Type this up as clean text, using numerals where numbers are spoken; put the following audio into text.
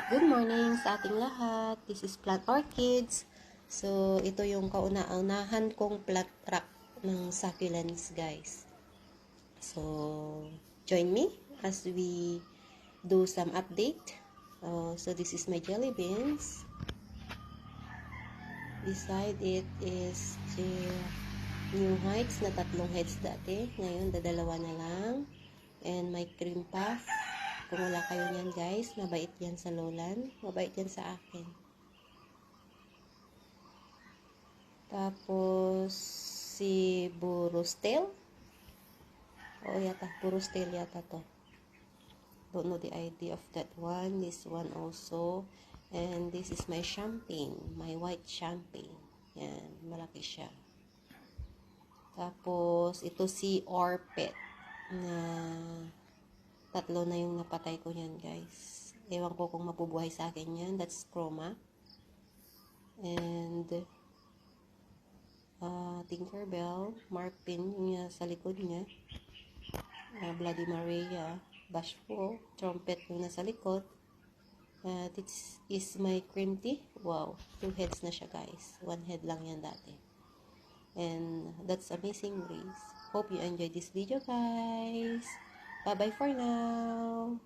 Good morning sa ating lahat. This is Plant Orchids. So, ito yung kauna-unahan kong plant rack ng succulents, guys. So, join me as we do some update. So, this is my jelly beans. Beside it is the new heights na 3 heads dati. Ngayon, dadalawa na lang. And my cream puff. Kung wala kayo niyan, guys, mabait yan sa Lolan. Mabait yan sa akin. Tapos, si Burustel. Oo, yata. Burustel yata to. Don't know the idea of that one. This one also. And this is my champagne. My white champagne. Yan. Malaki siya. Tapos, ito si Orpet. Na 3 na yung napatay ko yan, guys. Ewan ko kung mapubuhay sa akin yan. That's Chroma. And Tinkerbell, Marpin, yung sa likod niya. Bloody Maria, Bashful, Trumpet yung nasa likod. This is my cream tea. Wow, 2 heads na siya, guys. 1 head lang yan dati. And that's Amazing Grace. Hope you enjoyed this video, guys. Bye-bye for now.